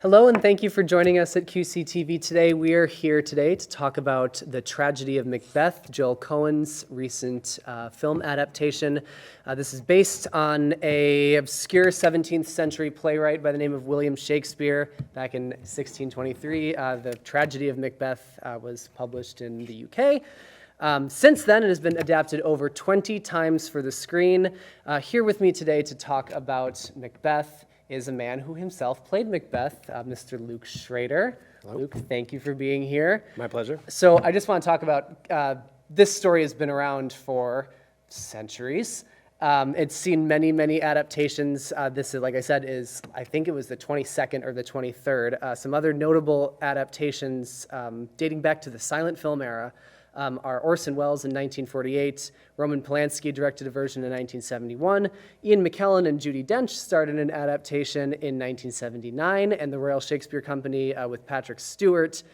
Hello, and thank you for joining us at QCTV today. We are here today to talk about the Tragedy of Macbeth, Joel Coen's recent film adaptation. This is based on an obscure 17th century playwright by the name of William Shakespeare. Back in 1623, the Tragedy of Macbeth was published in the UK. Since then, it has been adapted over 20 times for the screen. Here with me today to talk about Macbeth is a man who himself played Macbeth, Mr. Luke Schroder. Hello. Luke, thank you for being here. My pleasure. So I just want to talk about, this story has been around for centuries. It's seen many, many adaptations. This, like I said, I think it was the 22nd or the 23rd. Some other notable adaptations dating back to the silent film era are Orson Welles in 1948, Roman Polanski directed a version in 1971, Ian McKellen and Judi Dench started an adaptation in 1979, and the Royal Shakespeare Company with Patrick Stewart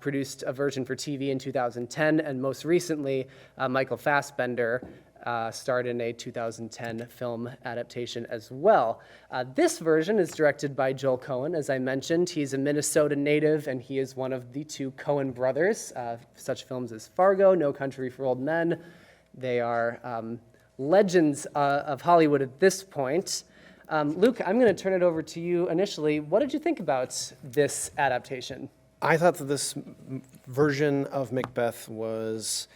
produced a version for TV in 2010, and most recently, Michael Fassbender starred in a 2010 film adaptation as well. This version is directed by Joel Coen, as I mentioned. He's a Minnesota native, and he is one of the two Coen brothers. Such films as Fargo, No Country for Old Men. They are legends of Hollywood at this point. Luke, I'm going to turn it over to you initially. What did you think about this adaptation? I thought that this version of Macbeth was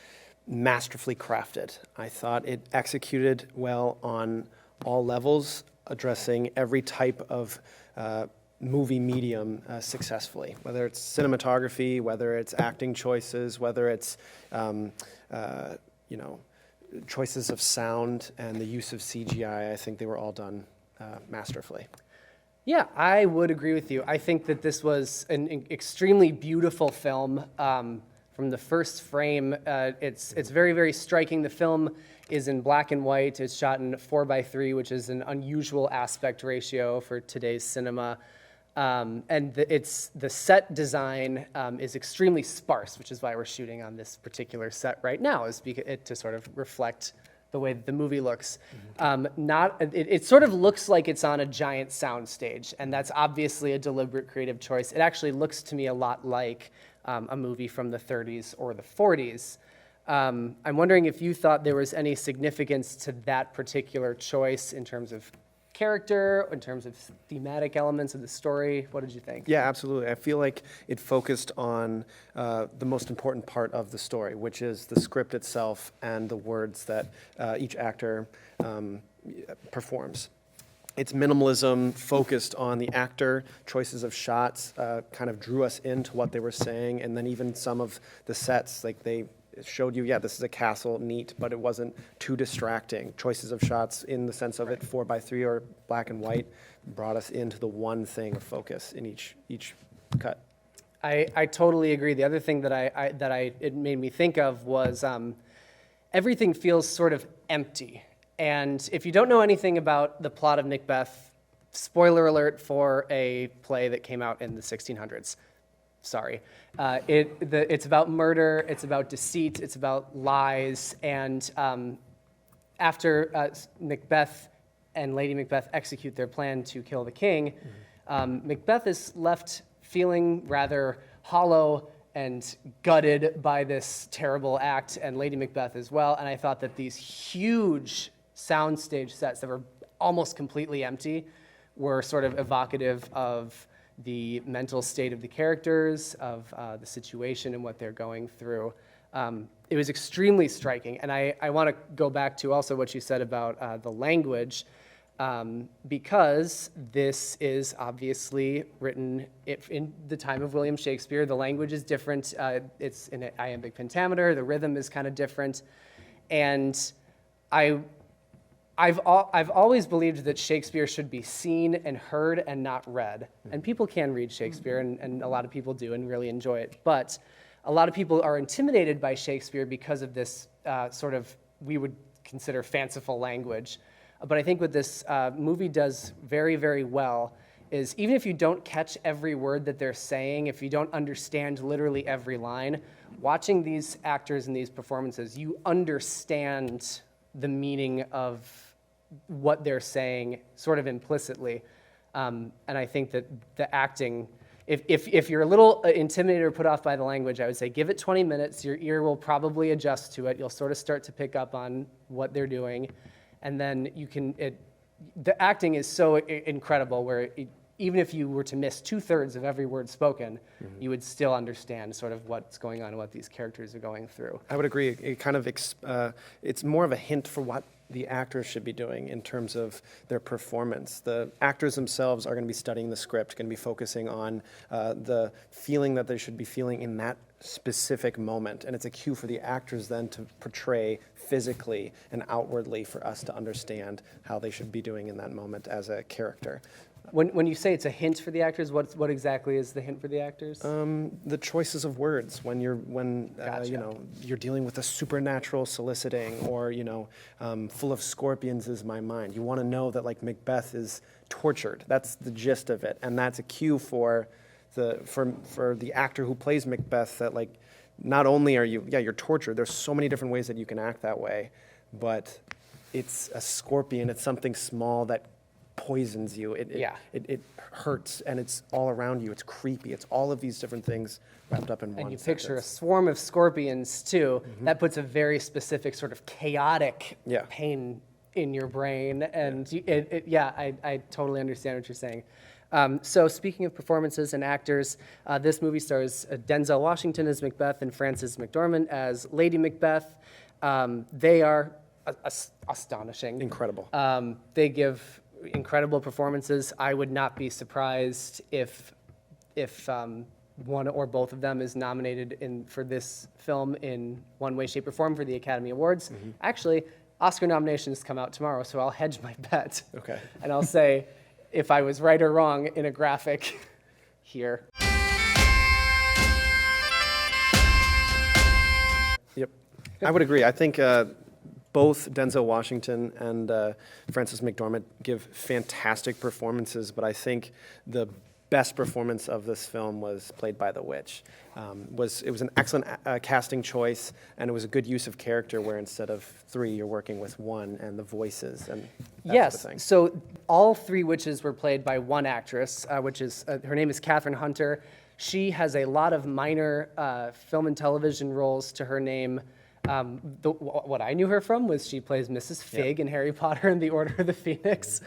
masterfully crafted. I thought it executed well on all levels, addressing every type of movie medium successfully, whether it's cinematography, whether it's acting choices, whether it's choices of sound and the use of CGI. I think they were all done masterfully. Yeah, I would agree with you. I think that this was an extremely beautiful film. From the first frame, it's very, very striking. The film is in black and white. It's shot in 4:3, which is an unusual aspect ratio for today's cinema. And the set design is extremely sparse, which is why we're shooting on this particular set right now, to sort of reflect the way that the movie looks. It sort of looks like it's on a giant sound stage, and that's obviously a deliberate creative choice. It actually looks to me a lot like a movie from the 30s or the 40s. I'm wondering if you thought there was any significance to that particular choice in terms of character, in terms of thematic elements of the story. What did you think? Yeah, absolutely. I feel like it focused on the most important part of the story, which is the script itself and the words that each actor performs. Its minimalism focused on the actor, choices of shots kind of drew us into what they were saying, and then even some of the sets, like they showed you, yeah, this is a castle, neat, but it wasn't too distracting. Choices of shots in the sense of it 4:3 or black and white brought us into the one thing of focus in each cut. I totally agree. The other thing that it made me think of was everything feels sort of empty. And if you don't know anything about the plot of Macbeth, spoiler alert for a play that came out in the 1600s. Sorry. It's about murder, it's about deceit, it's about lies, and after Macbeth and Lady Macbeth execute their plan to kill the king, Macbeth is left feeling rather hollow and gutted by this terrible act, and Lady Macbeth as well. And I thought that these huge soundstage sets that were almost completely empty were sort of evocative of the mental state of the characters, of the situation and what they're going through. It was extremely striking, and I want to go back to also what you said about the language, because this is obviously written in the time of William Shakespeare. The language is different. It's in an iambic pentameter. The rhythm is kind of different, and I've always believed that Shakespeare should be seen and heard and not read. And people can read Shakespeare, and a lot of people do and really enjoy it. But a lot of people are intimidated by Shakespeare because of this sort of, we would consider fanciful language. But I think what this movie does very, very well is even if you don't catch every word that they're saying, if you don't understand literally every line, watching these actors in these performances, you understand the meaning of what they're saying sort of implicitly. And I think that the acting, if you're a little intimidated or put off by the language, I would say give it 20 minutes. Your ear will probably adjust to it. You'll sort of start to pick up on what they're doing. And then the acting is so incredible where even if you were to miss 2/3 of every word spoken, you would still understand sort of what's going on and what these characters are going through. I would agree. It kind of it's more of a hint for what the actors should be doing in terms of their performance. The actors themselves are going to be studying the script, going to be focusing on the feeling that they should be feeling in that specific moment. And it's a cue for the actors then to portray physically and outwardly for us to understand how they should be doing in that moment as a character. When you say it's a hint for the actors, what exactly is the hint for the actors? The choices of words when Gotcha. you're dealing with a supernatural soliciting, or full of scorpions is my mind. You want to know that like Macbeth is tortured. That's the gist of it, and that's a cue for the actor who plays Macbeth. That like not only are you're tortured. There's so many different ways that you can act that way, but it's a scorpion. It's something small that poisons you. It hurts, and it's all around you. It's creepy. It's all of these different things wrapped up in one. And you sentence. picture a swarm of scorpions too. That puts a very specific sort of chaotic pain in your brain, and I totally understand what you're saying. So speaking of performances and actors, this movie stars Denzel Washington as Macbeth and Frances McDormand as Lady Macbeth. They are astonishing. Incredible. They give incredible performances. I would not be surprised if one or both of them is nominated for this film in one way, shape, or form for the Academy Awards. Actually, Oscar nominations come out tomorrow, so I'll hedge my bet. Okay. And I'll say if I was right or wrong in a graphic here. Yep. I would agree. I think both Denzel Washington and Frances McDormand give fantastic performances, but I think the best performance of this film was played by the witch. It was an excellent casting choice, and it was a good use of character where instead of 3, you're working with 1 and the voices and that Yes, sort of thing. so all 3 witches were played by one actress, which is, her name is Catherine Hunter. She has a lot of minor film and television roles to her name. What I knew her from was she plays Mrs. Figg in Harry Potter and the Order of the Phoenix.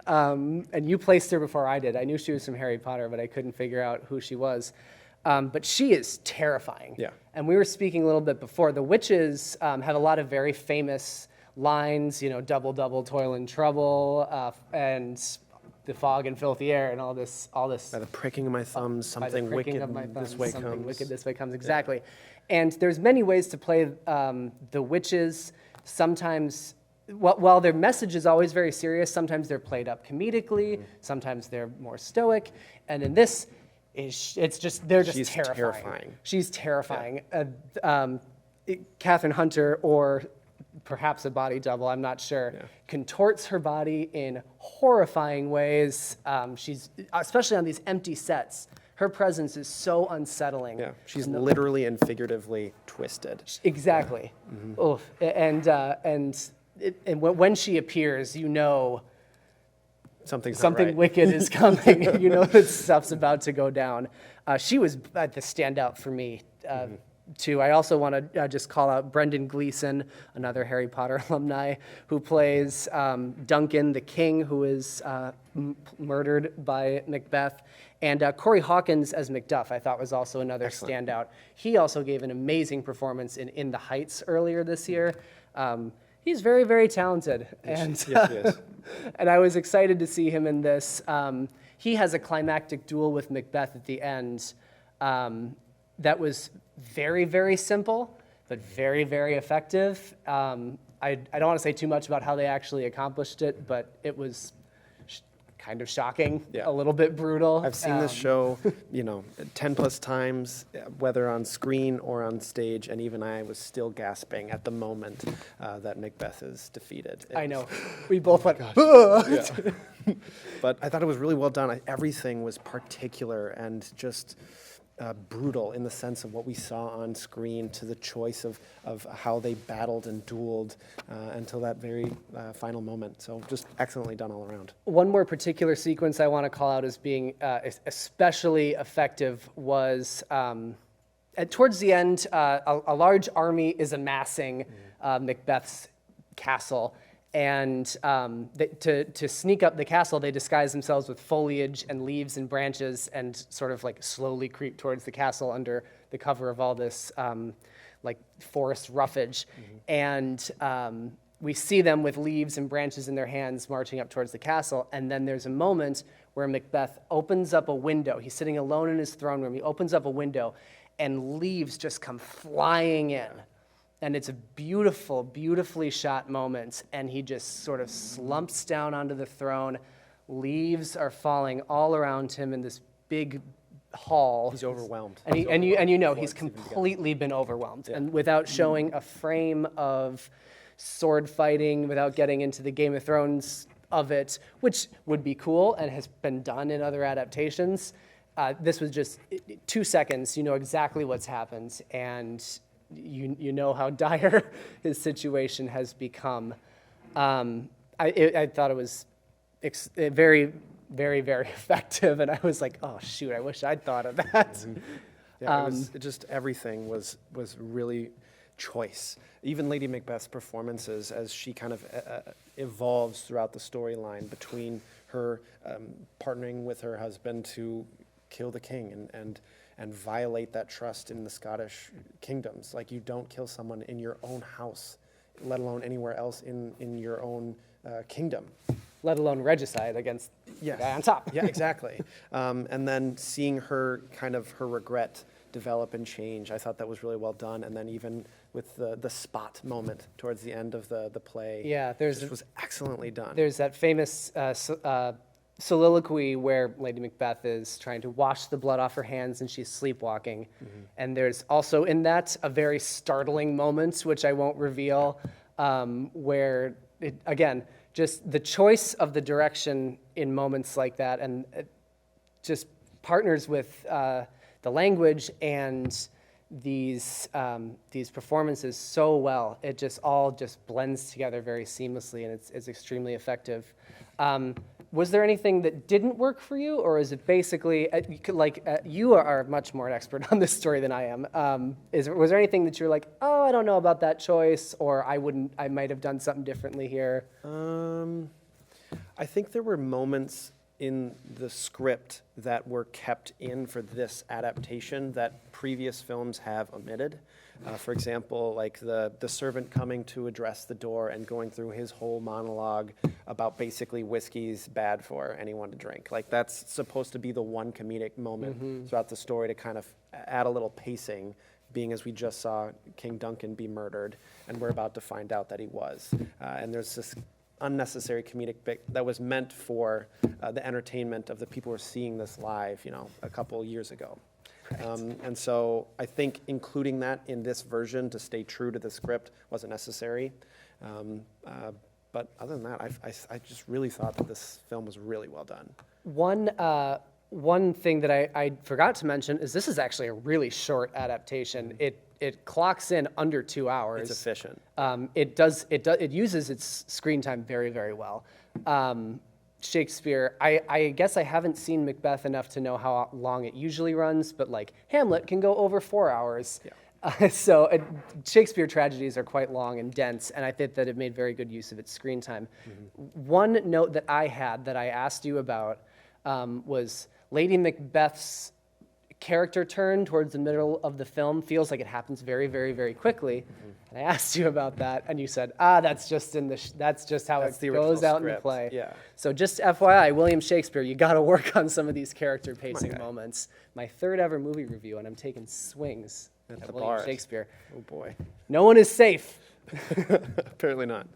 And you placed her before I did. I knew she was from Harry Potter, but I couldn't figure out who she was. But she is terrifying. Yeah. And we were speaking a little bit before. The witches have a lot of very famous lines, double, double, toil and trouble, and the fog and filthy air, and all this. By the pricking of my thumbs, something wicked this way something comes. wicked this way comes, exactly. And there's many ways to play the witches. Sometimes, while their message is always very serious, sometimes they're played up comedically, sometimes they're more stoic, and in this, they're just She's terrifying. She's terrifying. Catherine Hunter, or perhaps a body double, I'm not sure, contorts her body in horrifying ways. She's, especially on these empty sets, her presence is so unsettling. Yeah, she's literally and figuratively twisted. Exactly. Oof. And when she appears, something wicked is coming. That stuff's about to go down. She was the standout for me, too. I also want to just call out Brendan Gleeson, another Harry Potter alumni, who plays Duncan, the king, who is murdered by Macbeth. And Corey Hawkins as Macduff, I thought, was also another standout. He also gave an amazing performance in The Heights earlier this year. He's very, very talented. Yes, he is. And I was excited to see him in this. He has a climactic duel with Macbeth at the end that was very, very simple, but very, very effective. I don't want to say too much about how they actually accomplished it, but it was kind of shocking, a little bit brutal. I've seen this show, 10 plus times, whether on screen or on stage, and even I was still gasping at the moment that Macbeth is defeated. I know. We both went, But I thought it was really well done. Everything was particular and just brutal in the sense of what we saw on screen to the choice of how they battled and dueled until that very final moment. So just excellently done all around. One more particular sequence I want to call out as being especially effective was towards the end, a large army is amassing Macbeth's castle. And to sneak up the castle, they disguise themselves with foliage and leaves and branches and sort of like slowly creep towards the castle under the cover of all this like forest roughage. And we see them with leaves and branches in their hands marching up towards the castle. And then there's a moment where Macbeth opens up a window. He's sitting alone in his throne room. He opens up a window and leaves just come flying in. And it's a beautiful, beautifully shot moment, and he just sort of slumps down onto the throne. Leaves are falling all around him in this big hall. He's overwhelmed. And you know he's completely been overwhelmed. Yeah. And without showing a frame of sword fighting, without getting into the Game of Thrones of it, which would be cool and has been done in other adaptations, this was just 2 seconds. You know exactly what's happened, and you know how dire his situation has become. I thought it was very, very, very effective, and I was like, oh shoot, I wish I'd thought of that. Yeah, it just everything was really choice. Even Lady Macbeth's performances, as she kind of evolves throughout the storyline between her partnering with her husband to kill the king and violate that trust in the Scottish kingdoms. Like, you don't kill someone in your own house, let alone anywhere else in your own kingdom. Let alone regicide against the guy on top. Yeah, exactly. And then seeing her regret develop and change, I thought that was really well done. And then even with the spot moment towards the end of the play, it was excellently done. There's that famous soliloquy where Lady Macbeth is trying to wash the blood off her hands and she's sleepwalking. And there's also in that a very startling moment, which I won't reveal, where, again, just the choice of the direction in moments like that, and it just partners with the language and these performances so well. It just all blends together very seamlessly, and it's extremely effective. Was there anything that didn't work for you, or is it basically, you are much more an expert on this story than I am. Was there anything that you're like, oh, I don't know about that choice, or I might have done something differently here? I think there were moments in the script that were kept in for this adaptation that previous films have omitted. For example, like the servant coming to address the door and going through his whole monologue about basically whiskey's bad for anyone to drink. Like, that's supposed to be the one comedic moment throughout the story to kind of add a little pacing, being as we just saw King Duncan be murdered, and we're about to find out that he was. And there's this unnecessary comedic bit that was meant for the entertainment of the people who are seeing this live, a couple years ago. Right. And so I think including that in this version to stay true to the script wasn't necessary. But other than that, I just really thought that this film was really well done. One thing that I forgot to mention is this is actually a really short adaptation. It clocks in under 2 hours. It's efficient. It uses its screen time very, very well. Shakespeare, I guess I haven't seen Macbeth enough to know how long it usually runs, but like Hamlet can go over 4 hours. Yeah. Shakespeare tragedies are quite long and dense, and I think that it made very good use of its screen time. One note that I had that I asked you about was Lady Macbeth's character turn towards the middle of the film feels like it happens very, very, very quickly. And I asked you about that, and you said, that's just how it goes out in the play. Yeah. So just FYI, William Shakespeare, you got to work on some of these character pacing moments. My third ever movie review, and I'm taking swings at William Shakespeare. Oh boy. No one is safe. Apparently not.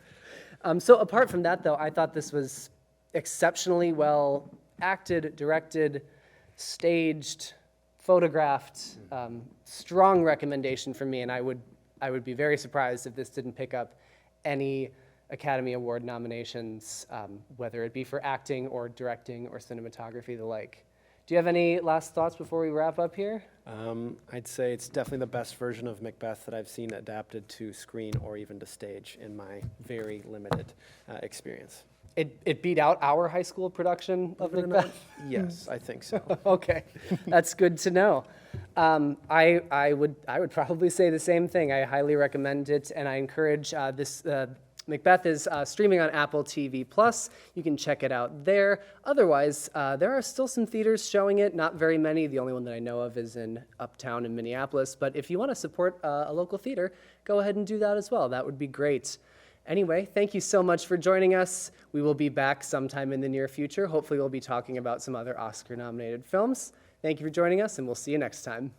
So apart from that, though, I thought this was exceptionally well acted, directed, staged, photographed. Strong recommendation from me, and I would be very surprised if this didn't pick up any Academy Award nominations, whether it be for acting or directing or cinematography, the like. Do you have any last thoughts before we wrap up here? I'd say it's definitely the best version of Macbeth that I've seen adapted to screen or even to stage in my very limited experience. It beat out our high school production of Believe it or not, Macbeth? yes, I think so. Okay, that's good to know. I would probably say the same thing. I highly recommend it, and I encourage this. Macbeth is streaming on Apple TV+. You can check it out there. Otherwise, there are still some theaters showing it, not very many. The only one that I know of is in Uptown in Minneapolis. But if you want to support a local theater, go ahead and do that as well. That would be great. Anyway, thank you so much for joining us. We will be back sometime in the near future. Hopefully, we'll be talking about some other Oscar-nominated films. Thank you for joining us, and we'll see you next time.